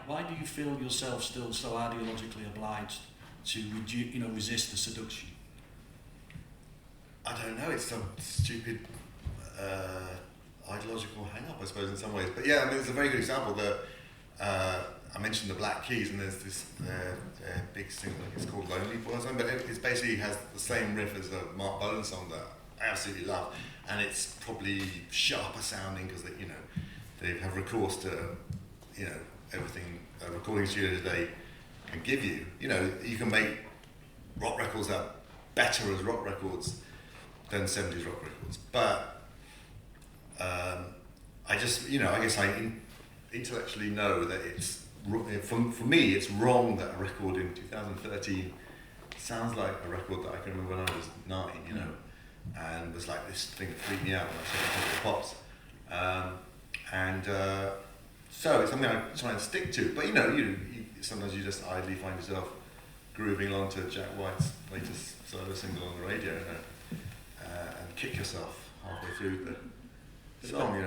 Why do you feel yourself still so ideologically obliged to resist the seduction? I don't know, it's some stupid ideological hang-up, I suppose, in some ways. But yeah, I mean, it's a very good example. I mentioned the Black Keys, and there's this big single, it's called Lonely Boy or something, but it basically has the same riff as a Mark Bolan song that I absolutely love, and it's probably sharper sounding because they have recourse to everything a recording studio today can give you. You can make rock records that are better as rock records than 70s rock records, but I guess I intellectually know that it's, for me, it's wrong that a record in 2013 sounds like a record that I can remember when I was 9, and was like this thing that freaked me out when I saw the Pops. So it's something I try and stick to, but sometimes you just idly find yourself grooving along to Jack White's latest solo single on the radio, and kick yourself halfway through the song.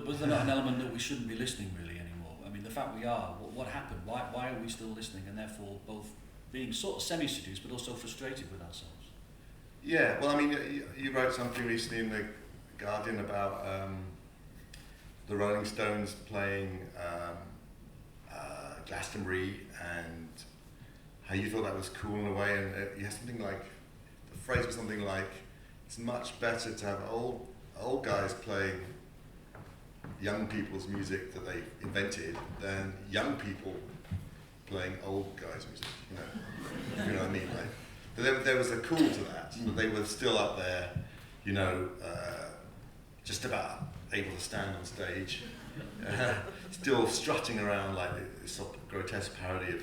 Was there not an element that we shouldn't be listening really anymore? I mean, the fact we are, what happened? Why are we still listening, and therefore both being sort of semi-seduced but also frustrated with ourselves? Yeah, well, I mean, you wrote something recently in the Guardian about the Rolling Stones playing Glastonbury, and how you thought that was cool in a way, and you had something like, the phrase was something like, it's much better to have old guys playing young people's music that they invented than young people playing old guys' music, you know what I mean? Like, there was a cool to that, but they were still up there, just about able to stand on stage, still strutting around like this sort of grotesque parody of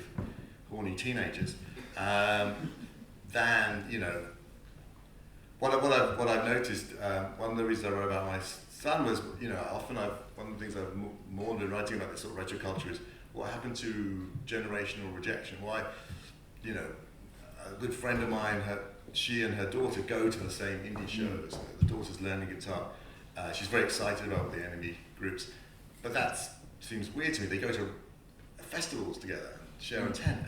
horny teenagers. What I've noticed, one of the reasons I wrote about my son was, often one of the things I've mourned in writing about this sort of retro culture is what happened to generational rejection. Why, a good friend of mine, she and her daughter go to the same indie shows. The daughter's learning guitar. She's very excited about the enemy groups, but that seems weird to me. They go to festivals together, share a tent.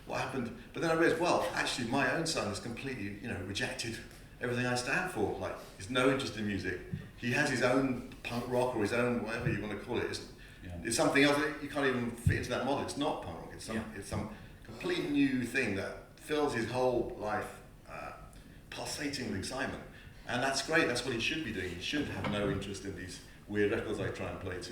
What happened? But then I realized, well, actually, my own son has completely, rejected everything I stand for. Like, he's no interest in music. He has his own punk rock or his own whatever you want to call it. It's something else that you can't even fit into that model. It's not punk rock. It's some complete new thing that fills his whole life pulsating with excitement. And that's great, that's what he should be doing. He should have no interest in these weird records I try and play to.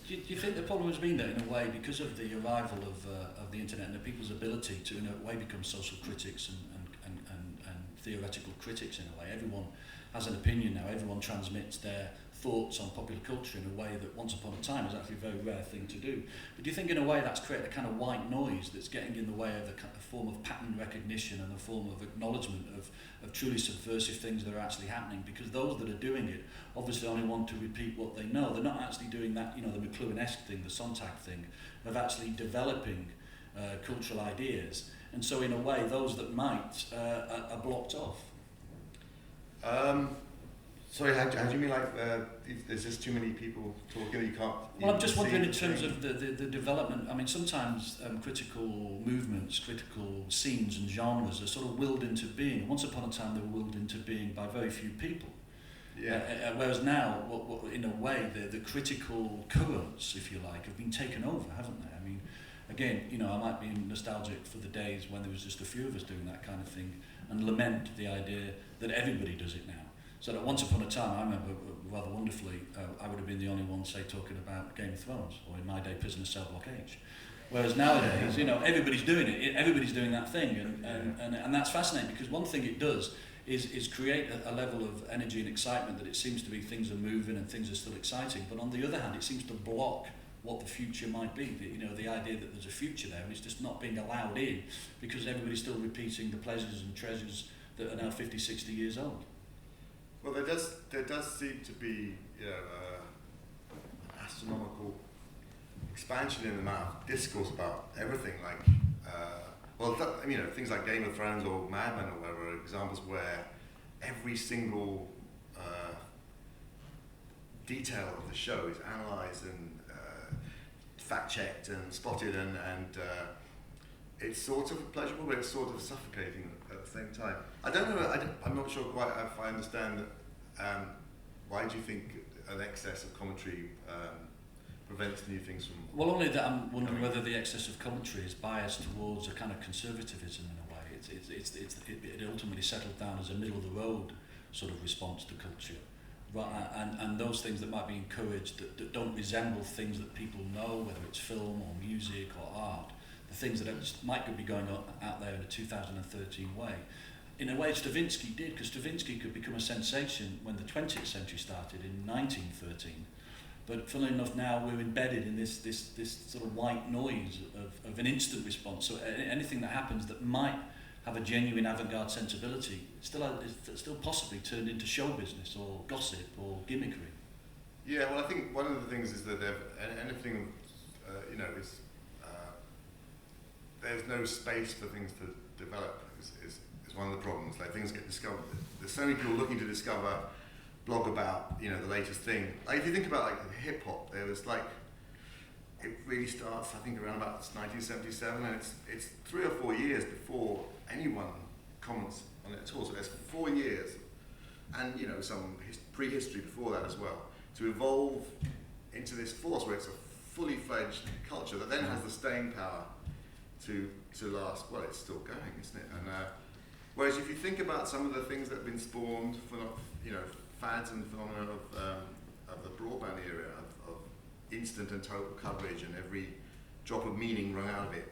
Do you think the problem has been that, in a way, because of the arrival of the internet and the people's ability to, in a way, become social critics and theoretical critics, in a way, everyone has an opinion now, everyone transmits their thoughts on popular culture in a way that once upon a time was actually a very rare thing to do. But do you think in a way that's created a kind of white noise that's getting in the way of a form of pattern recognition and a form of acknowledgement of truly subversive things that are actually happening? Because those that are doing it obviously only want to repeat what they know. They're not actually doing that, the McLuhan-esque thing, the Sontag thing, of actually developing cultural ideas. And so in a way, those that might are blocked off. Sorry, how do you mean, like, there's just too many people talking, you can't... Well, I'm just wondering in terms of the development. I mean, sometimes critical movements, critical scenes and genres are sort of willed into being. Once upon a time, they were willed into being by very few people. Yeah. Whereas now, in a way, the critical currents, if you like, have been taken over, haven't they? I mean, again, I might be nostalgic for the days when there was just a few of us doing that kind of thing, and lament the idea that everybody does it now. So that once upon a time, I remember rather wonderfully, I would have been the only one, say, talking about Game of Thrones, or in my day, Prisoner's Cell Block H. Whereas nowadays, everybody's doing it. Everybody's doing that thing, and that's fascinating, because one thing it does is create a level of energy and excitement that it seems to be things are moving and things are still exciting. But on the other hand, it seems to block what the future might be. The idea that there's a future there, and it's just not being allowed in because everybody's still repeating the pleasures and treasures that are now 50, 60 years old. Well, there does seem to be, an astronomical expansion in the amount of discourse about everything. Like, things like Game of Thrones or Mad Men or whatever are examples where every single detail of the show is analysed and fact-checked and spotted, and it's sort of pleasurable, but it's sort of suffocating at the same time. I don't know, I'm not sure quite if I understand why do you think an excess of commentary prevents new things from... Well, only that I'm wondering whether the excess of commentary is biased towards a kind of conservatism in a way. It ultimately settled down as a middle-of-the-road sort of response to culture. And those things that might be encouraged that don't resemble things that people know, whether it's film or music or art, the things that might be going on out there in a 2013 way. In a way, Stravinsky did, because Stravinsky could become a sensation when the 20th century started in 1913. But funnily enough, now we're embedded in this sort of white noise of an instant response. So anything that happens that might have a genuine avant-garde sensibility is still possibly turned into show business or gossip or gimmickry. Yeah, well, I think one of the things is that anything, is there's no space for things to develop. Is one of the problems. Like, things get discovered. There's so many people looking to discover, blog about, the latest thing. Like, if you think about like hip hop, there was like, it really starts, I think, around about 1977, and it's 3 or 4 years before anyone comments on it at all. So there's 4 years, and some prehistory before that as well, to evolve into this force where it's a fully fledged culture that then has the staying power to last. Well, it's still going, isn't it? And whereas if you think about some of the things that have been spawned for fads and phenomena of the broadband era, of instant and total coverage and every drop of meaning wrung out of it.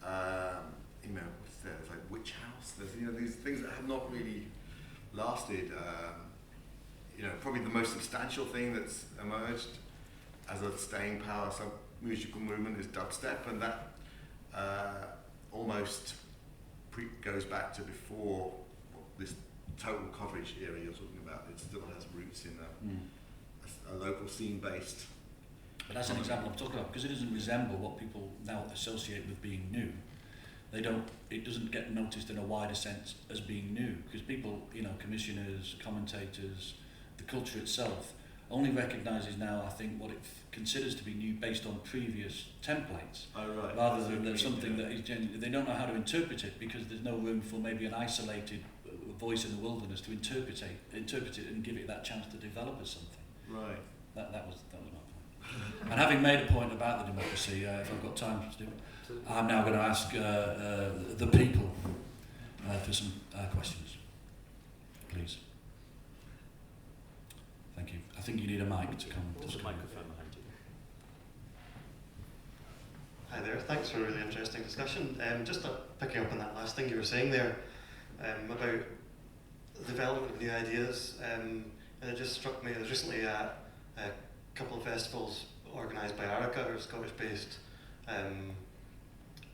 What's there? There's like Witch House. There's these things that have not really lasted. Probably the most substantial thing that's emerged as a staying power musical movement is dubstep, and that almost goes back to before this total coverage era you're talking about. It still has roots in a local scene-based. But as an example I'm talking about, because it doesn't resemble what people now associate with being new. It doesn't get noticed in a wider sense as being new, because people, commissioners, commentators, the culture itself only recognises now, I think, what it considers to be new based on previous templates, rather than something that is genuine. They don't know how to interpret it because there's no room for maybe an isolated voice in the wilderness to interpret it and give it that chance to develop as something. Right. That was my point. And having made a point about the democracy, if I've got time to do it, I'm now going to ask the people for some questions, please. Thank you. I think you need a mic to come. There's a microphone behind you. Hi there. Thanks for a really interesting discussion. Just picking up on that last thing you were saying there about the development of new ideas, and it just struck me. I was recently at a couple of festivals organised by ARICA, a Scottish-based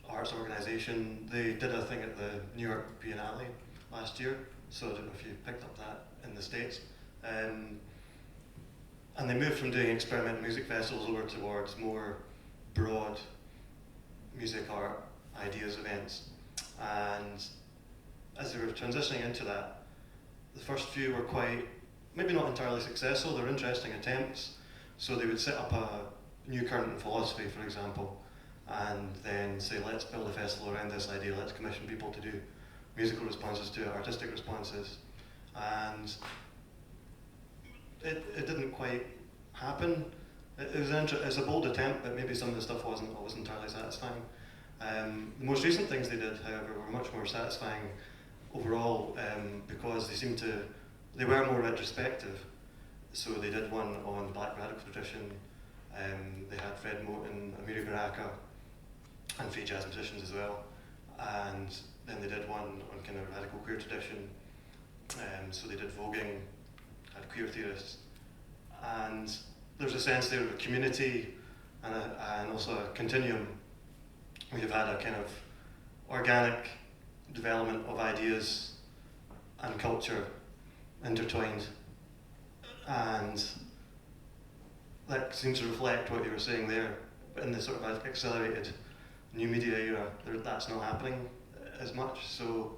arts organisation. They did a thing at the New York Biennale last year, so I don't know if you picked up that in the States. And they moved from doing experimental music festivals over towards more broad music art ideas events. And as they were transitioning into that, the first few were quite, maybe not entirely successful. They're interesting attempts. So they would set up a new current in philosophy, for example, and then say, let's build a festival around this idea, let's commission people to do musical responses to it, artistic responses. And it didn't quite happen. It was a bold attempt, but maybe some of the stuff wasn't always entirely satisfying. The most recent things they did, however, were much more satisfying overall, because they were more retrospective. So they did one on the Black Radical tradition. They had Fred Moten, Amiri Baraka, and free jazz musicians as well. And then they did one on kind of radical queer tradition. So they did voguing, had queer theorists. And there's a sense there of a community and also a continuum. We've had a kind of organic development of ideas and culture intertwined. And that seems to reflect what you were saying there. But in this sort of accelerated new media era, that's not happening as much. So,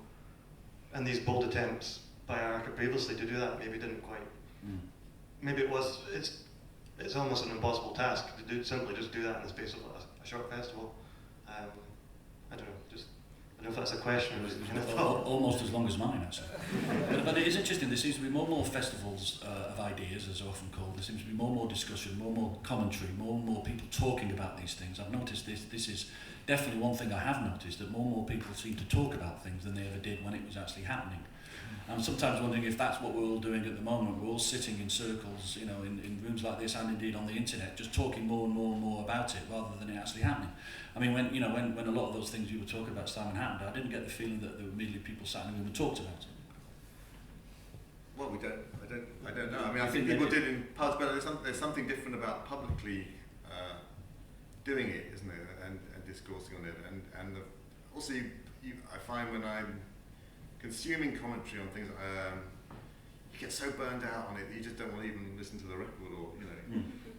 and these bold attempts by ARICA previously to do that maybe didn't quite. Maybe it it's almost an impossible task to simply just do that in the space of a short festival. I don't know if that's a question or kind of thought. Almost as long as mine, actually. but it is interesting. There seems to be more and more festivals of ideas, as they're often called. There seems to be more and more discussion, more and more commentary, more and more people talking about these things. I've noticed this is definitely one thing I have noticed, that more and more people seem to talk about things than they ever did when it was actually happening. I'm sometimes wondering if that's what we're all doing at the moment. We're all sitting in circles, you know, in rooms like this and indeed on the internet, just talking more and more and more about it rather than it actually happening. I mean, when a lot of those things you were talking about, Simon, happened, I didn't get the feeling that there were immediately people sat in the room and talked about it. Well, I don't know. I mean, I think people did in parts, but there's something different about publicly doing it, isn't there, and discoursing on it, and also I find when I'm consuming commentary on things, you get so burned out on it that you just don't want to even listen to the record, or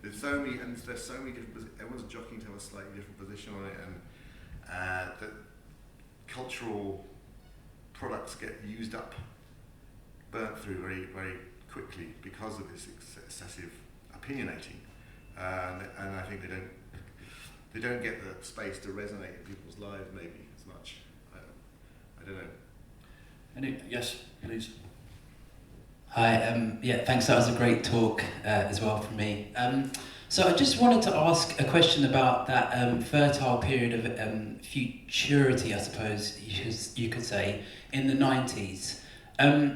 there's so many different. Everyone's jockeying to have a slightly different position on it, and that cultural products get used up, burnt through very, very quickly because of this excessive opinionating, and I think they don't get the space to resonate in people's lives maybe as much. I don't know. Yes, please. Hi, thanks. That was a great talk as well from me. So I just wanted to ask a question about that fertile period of futurity, I suppose you could say, in the 90s.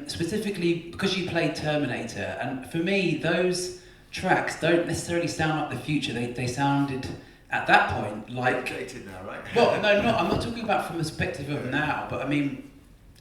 Specifically because you played Terminator, and for me those tracks don't necessarily sound like the future. They sounded at that point like... Dated now, right? Well, no, I'm not talking about from the perspective of now, but I mean,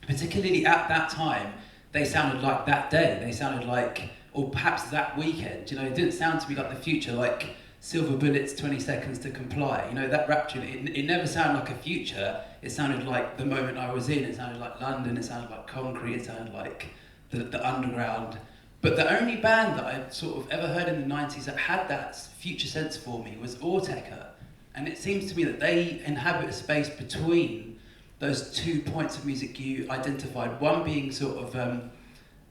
particularly at that time, they sounded like that day. They sounded like, or perhaps that weekend. You know, it didn't sound to me like the future, like Silver Bullets, 20 Seconds to Comply. You know, that rap tune, it never sounded like a future. It sounded like the moment I was in. It sounded like London. It sounded like Concrete. It sounded like the underground. But the only band that I'd sort of ever heard in the 90s that had that future sense for me was Orteca. And it seems to me that they inhabit a space between those 2 points of music you identified, one being sort of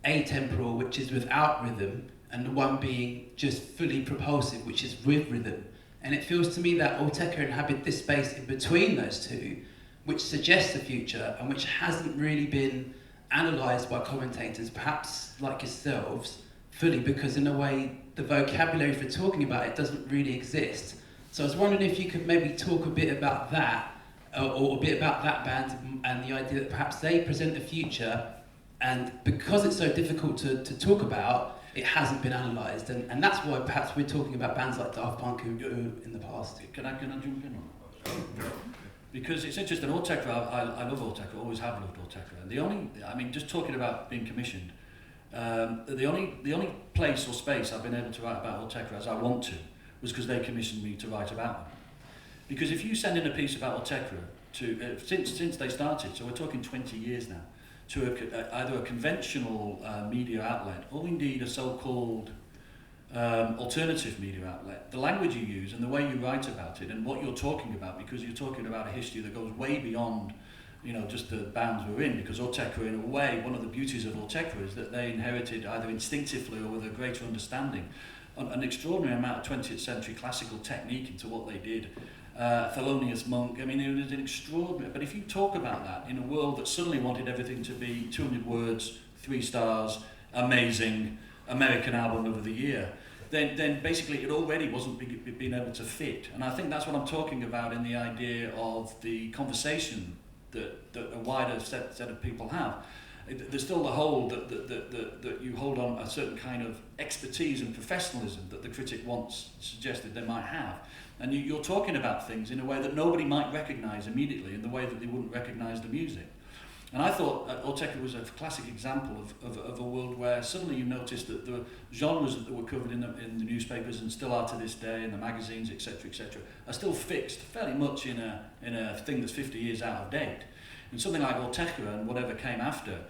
atemporal, which is without rhythm, and the one being just fully propulsive, which is with rhythm. And it feels to me that Orteca inhabit this space in between those two, which suggests the future and which hasn't really been analysed by commentators, perhaps like yourselves, fully, because in a way the vocabulary for talking about it doesn't really exist. So I was wondering if you could maybe talk a bit about that, or a bit about that band and the idea that perhaps they present the future, and because it's so difficult to talk about, it hasn't been analysed, and that's why perhaps we're talking about bands like Daft Punk in the past. Can I jump in on that? Because it's interesting, Orteca, I love Orteca, always have loved Orteca. And just talking about being commissioned, the only place or space I've been able to write about Orteca as I want to was because they commissioned me to write about them. Because if you send in a piece about Orteca to since they started, so we're talking 20 years now, to either a conventional media outlet or indeed a so-called alternative media outlet, the language you use and the way you write about it and what you're talking about, because you're talking about a history that goes way beyond, just the bounds we're in, because Orteca, in a way, one of the beauties of Orteca is that they inherited either instinctively or with a greater understanding an extraordinary amount of 20th century classical technique into what they did. Thelonious Monk, it was an extraordinary, but if you talk about that in a world that suddenly wanted everything to be 200 words, 3 stars, amazing, American album of the year, then basically it already wasn't being able to fit. And I think that's what I'm talking about in the idea of the conversation that a wider set of people have. There's still the hold that you hold on a certain kind of expertise and professionalism that the critic once suggested they might have. And you're talking about things in a way that nobody might recognise immediately, in the way that they wouldn't recognise the music. And I thought Orteca was a classic example of a world where suddenly you noticed that the genres that were covered in the newspapers and still are to this day, in the magazines, etc., are still fixed fairly much in a thing that's 50 years out of date. And something like Orteca and whatever came after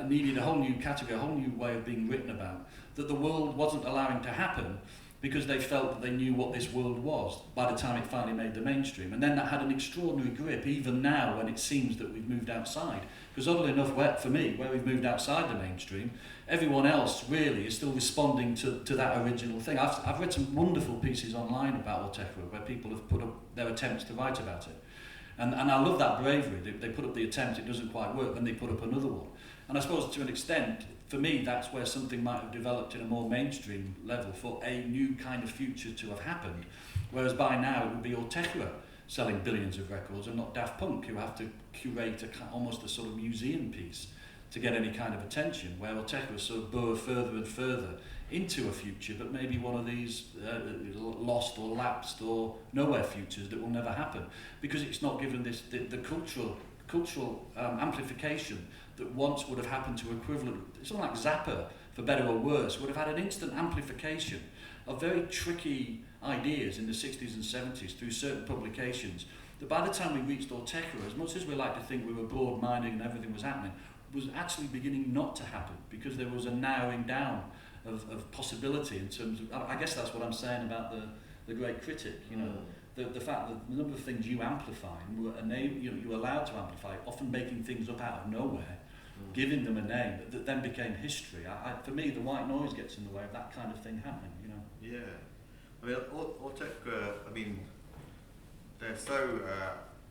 needed a whole new category, a whole new way of being written about, that the world wasn't allowing to happen because they felt that they knew what this world was by the time it finally made the mainstream. And then that had an extraordinary grip, even now when it seems that we've moved outside. Because oddly enough, for me, where we've moved outside the mainstream, everyone else really is still responding to that original thing. I've read some wonderful pieces online about Autechre where people have put up their attempts to write about it. And I love that bravery. They put up the attempt, it doesn't quite work, then they put up another one. And I suppose to an extent, for me, that's where something might have developed in a more mainstream level for a new kind of future to have happened. Whereas by now it would be Autechre selling billions of records and not Daft Punk, who have to curate almost a sort of museum piece to get any kind of attention, where Autechre sort of burrow further and further into a future, but maybe one of these lost or lapsed or nowhere futures that will never happen, because it's not given the cultural amplification that once would have happened to equivalent. Something like Zappa, for better or worse, would have had an instant amplification of very tricky ideas in the 60s and 70s through certain publications, that by the time we reached Autechre, as much as we like to think we were broad-minded and everything was happening, was actually beginning not to happen, because there was a narrowing down of possibility in terms of, I guess that's what I'm saying about the great critic, you know, the fact that the number of things you amplify, and you're allowed to amplify, often making things up out of nowhere, giving them a name that then became history. For me, the white noise gets in the way of that kind of thing happening, you know. Yeah. I mean, Autechre, I mean, they're so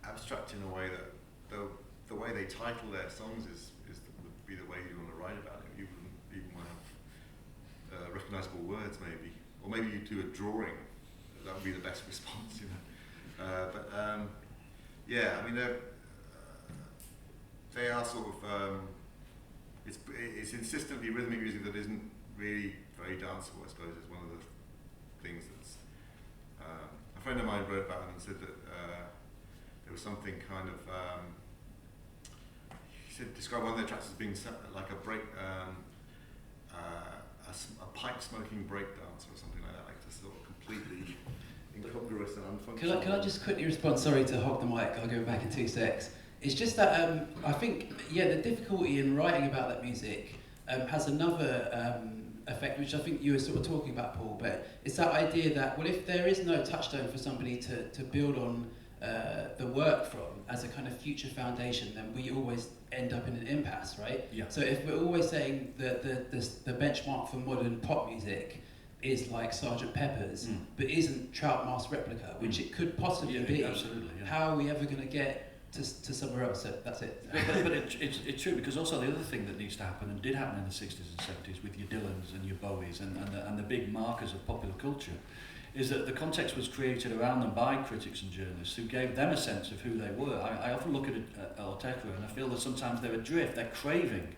abstract in a way that the way they title their songs would be the way you want to write about it. You wouldn't even want to have recognisable words, maybe. Or maybe you do a drawing. That would be the best response, you know. Yeah, I mean, they are sort of, it's insistently rhythmic music that isn't really very danceable, I suppose, is one of the things that's, a friend of mine wrote about it and said that there was something kind of, he said, describe one of their tracks as being like a pipe smoking breakdance or something like that, like just sort of completely incongruous and unfunctional. Can I just quickly respond? Sorry to hog the mic, I'll go back in 2 secs. It's just that I think, the difficulty in writing about that music has another effect, which I think you were sort of talking about, Paul, but it's that idea that, well, if there is no touchstone for somebody to build on the work from as a kind of future foundation, then we always end up in an impasse, right? Yeah. So if we're always saying that the benchmark for modern pop music is like Sgt. Pepper's, but isn't Troutmouse Replica, which it could possibly be, absolutely, yeah. How are we ever going to get to somewhere else? So that's it. But it's true, because also the other thing that needs to happen, and did happen in the 60s and 70s with your Dylans and your Bowies and the big markers of popular culture, is that the context was created around them by critics and journalists who gave them a sense of who they were. I often look at Autechre and I feel that sometimes they're adrift, they're craving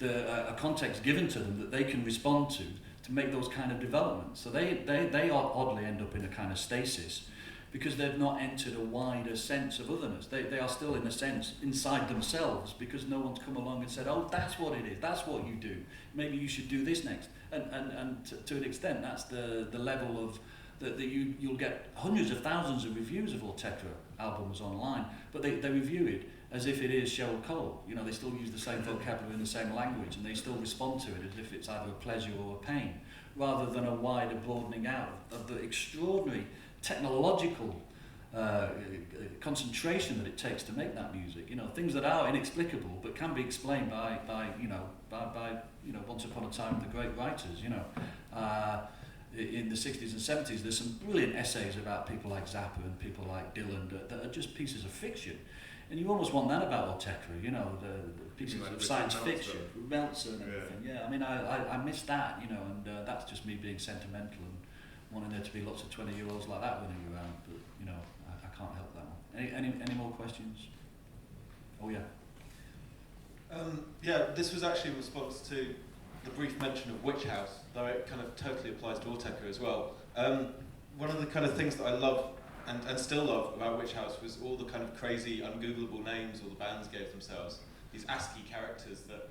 a context given to them that they can respond to make those kind of developments. So they oddly end up in a kind of stasis, because they've not entered a wider sense of otherness. They are still, in a sense, inside themselves, because no one's come along and said, oh, that's what it is, that's what you do, maybe you should do this next. And to an extent, that's the level of, that you'll get hundreds of thousands of reviews of Autechre albums online, but they review it as if it is Cheryl Cole. You know, they still use the same vocabulary and the same language, and they still respond to it as if it's either a pleasure or a pain, rather than a wider broadening out of the extraordinary technological concentration that it takes to make that music. You know, things that are inexplicable but can be explained by once upon a time the great writers. You know, in the 60s and 70s, there's some brilliant essays about people like Zappa and people like Dylan that are just pieces of fiction. And you almost want that about Autechre, you know, the pieces like of science Meltzer. fiction, Meltzer and everything. Yeah, I mean, I miss that, you know, and that's just me being sentimental and wanting there to be lots of 20-year-olds like that running around. But you know, I can't help that one. Any more questions? Oh yeah. This was actually in response to the brief mention of Witch House, though it kind of totally applies to Autechre as well. One of the kind of things that I love and still love about Witch House was all the kind of crazy, ungoogleable names all the bands gave themselves. These ASCII characters that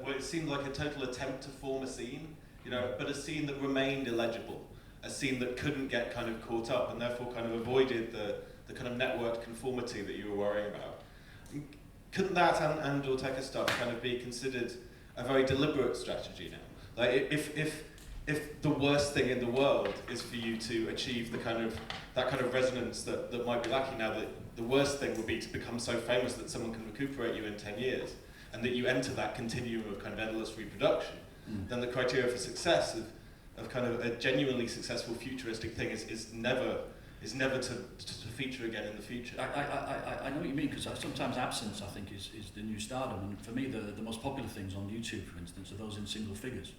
it seemed like a total attempt to form a scene, you know, but a scene that remained illegible, a scene that couldn't get kind of caught up and therefore kind of avoided the kind of networked conformity that you were worrying about. Couldn't that and Autechre stuff kind of be considered a very deliberate strategy now? Like if if the worst thing in the world is for you to achieve that kind of resonance that might be lacking now, that the worst thing would be to become so famous that someone can recuperate you in 10 years, and that you enter that continuum of kind of endless reproduction, then the criteria for success of kind of a genuinely successful futuristic thing is never to feature again in the future. I know what you mean, because sometimes absence, I think, is the new stardom. And for me, the most popular things on YouTube, for instance, are those in single figures.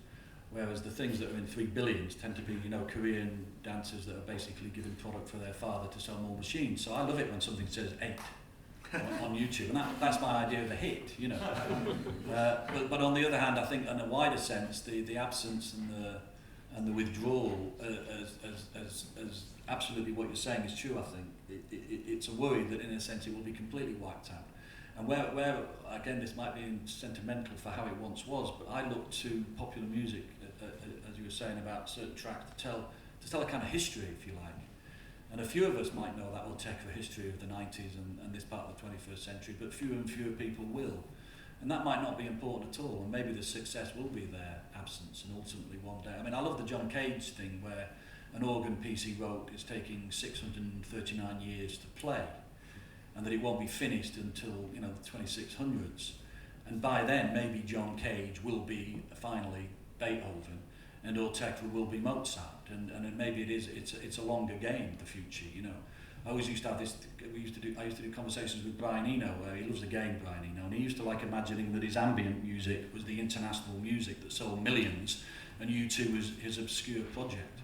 Whereas the things that are in 3 billions tend to be, Korean dancers that are basically giving product for their father to sell more machines. So I love it when something says 8 on YouTube, and that's my idea of a hit, But on the other hand, I think in a wider sense, the absence and the withdrawal, as absolutely what you're saying is true. I think it's a worry that in a sense it will be completely wiped out. And where again, this might be sentimental for how it once was, but I look to popular music, as you were saying about certain tracks, to tell a kind of history, if you like. And a few of us might know that Ulteca history of the 90s and this part of the 21st century, but fewer and fewer people will. And that might not be important at all, and maybe the success will be their absence, and ultimately one day. I mean, I love the John Cage thing where an organ piece he wrote is taking 639 years to play, and that it won't be finished until the 2600s. And by then, maybe John Cage will be finally Beethoven, and Ulteca will be Mozart, and maybe it's a longer game, the future. I always used to have this. I used to do conversations with Brian Eno, where he loves the game, Brian Eno, and he used to like imagining that his ambient music was the international music that sold millions, and U2 was his obscure project.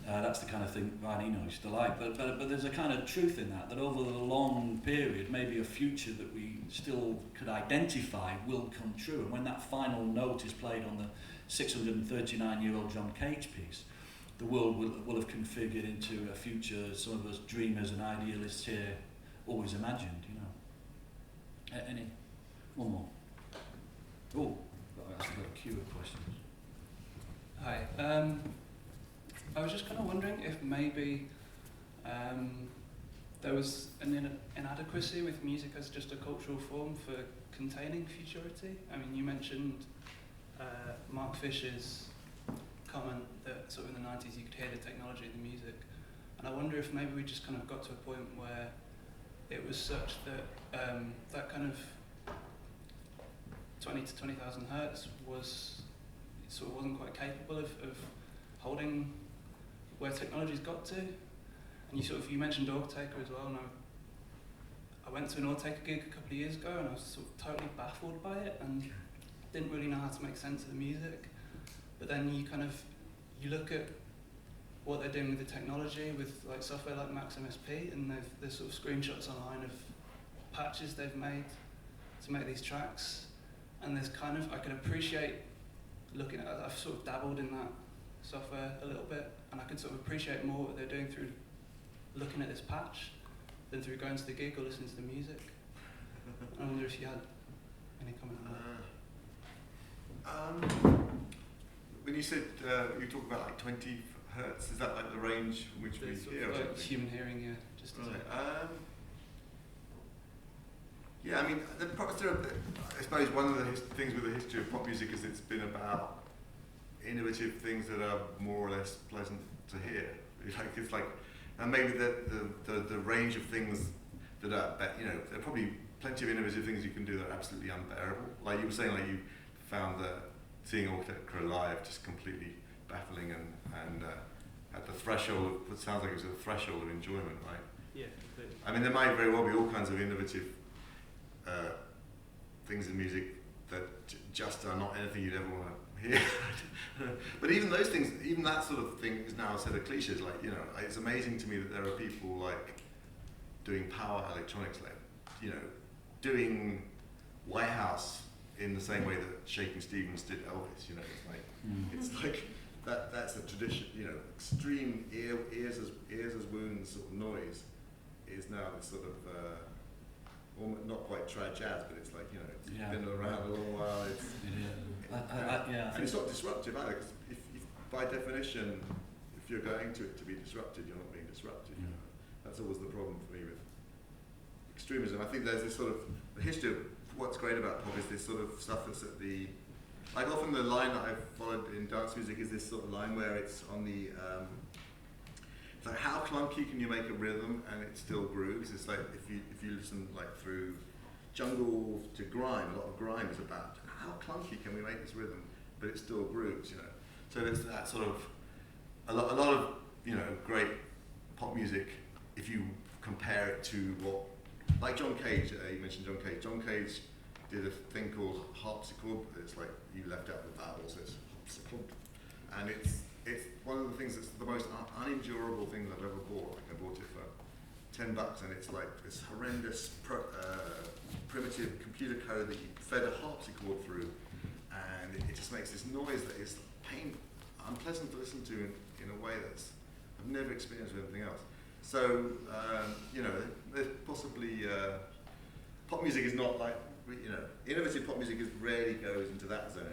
That's the kind of thing Brian Eno used to like. But there's a kind of truth in that over the long period, maybe a future that we still could identify will come true. And when that final note is played on the 639-year-old John Cage piece, the world will have configured into a future some of us dreamers and idealists here always imagined, Any? One more. Oh, I've got a queue of questions. Hi. I was just kind of wondering if maybe there was an inadequacy with music as just a cultural form for containing futurity. I mean, you mentioned Mark Fisher's comment that sort of in the 90s you could hear the technology in the music, and I wonder if maybe we just kind of got to a point where it was such that that kind of 20 to 20,000 hertz wasn't quite capable of holding where technology's got to. And you mentioned Ulteca as well, and I went to an Ulteca gig a couple of years ago, and I was sort of totally baffled by it and didn't really know how to make sense of the music. But then you look at what they're doing with the technology, with like software like Max MSP, and there's sort of screenshots online of patches they've made to make these tracks, and there's I can appreciate looking at it. I've sort of dabbled in that software a little bit, and I can sort of appreciate more what they're doing through looking at this patch than through going to the gig or listening to the music. I wonder if you had any comment on that. When you said you talk about like 20 hertz, is that like the range from which we hear? Like human hearing, yeah. Just yeah, I mean, I suppose one of the things with the history of pop music is it's been about innovative things that are more or less pleasant to hear. And maybe the range of things that are, there are probably plenty of innovative things you can do that are absolutely unbearable. Like you were saying, like you found that seeing Orchestra live just completely baffling and at the threshold of what sounds like it was a threshold of enjoyment, right? Yeah, completely. I mean, there might very well be all kinds of innovative things in music that just are not anything you'd ever want to hear. But even those things, even that sort of thing is now a set of cliches. Like, it's amazing to me that there are people like doing power electronics, like, doing White House in the same way that Shaking Stevens did Elvis. It's like that's a tradition. Extreme ears as wounds sort of noise is now this sort of not quite trad jazz, but it's like it's been around a long while. And it's not disruptive either, because if by definition, if you're going to it to be disrupted, you're not being disrupted. That's always the problem for me with extremism. I think there's this sort of the history of what's great about pop is this sort of stuff that's at the like often the line that I've followed in dance music is this sort of line where it's on the, it's like how clunky can you make a rhythm and it still grooves? It's like if you listen like through jungle to grime, a lot of grime is about how clunky can we make this rhythm, but it still grooves, you know. So there's that sort of, a lot of, you know, great pop music, if you compare it to what, like John Cage, you mentioned John Cage. John Cage did a thing called harpsichord, but it's like you left out the vowel, so it's harpsichord. And it's one of the things that's the most unendurable thing I've ever bought. Like I bought it for $10 and it's like this horrendous primitive computer code that you fed a harpsichord through, and it just makes this noise that is unpleasant to listen to in a way that's I've never experienced with anything else. So, you know, there's possibly, pop music is not like, you know, innovative pop music rarely goes into that zone.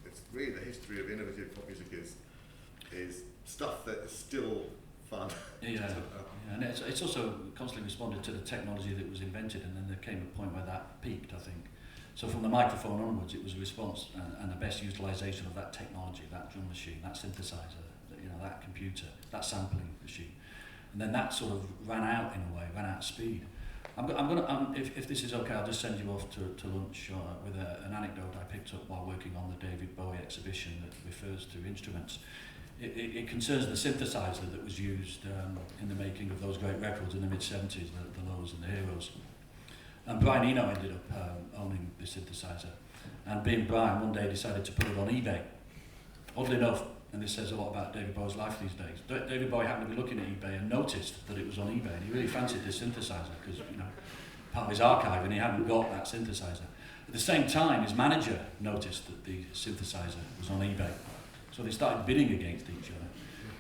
It's really the history of innovative pop music is stuff that is still fun. Yeah, and it's also constantly responded to the technology that was invented, and then there came a point where that peaked, I think. So from the microphone onwards, it was a response and the best utilization of that technology, that drum machine, that synthesizer, you know, that computer, that sampling machine. And then that sort of ran out in a way, ran out of speed. If this is okay, I'll just send you off to lunch with an anecdote I picked up while working on the David Bowie exhibition that refers to instruments. It concerns the synthesizer that was used in the making of those great records in the mid-70s, the Lows and the Heroes. And Brian Eno ended up owning the synthesizer. And being Brian, one day decided to put it on eBay. Oddly enough, and this says a lot about David Bowie's life these days, David Bowie happened to be looking at eBay and noticed that it was on eBay, and he really fancied this synthesizer because, you know, part of his archive, and he hadn't got that synthesizer. At the same time, his manager noticed that the synthesizer was on eBay. So they started bidding against each other.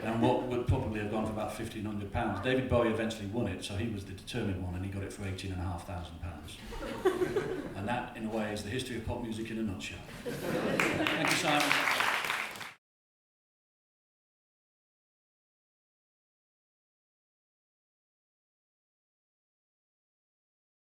And what would probably have gone for about £1,500. David Bowie eventually won it, so he was the determined one, and he got it for £18,500. And that, in a way, is the history of pop music in a nutshell. Thank you, Simon.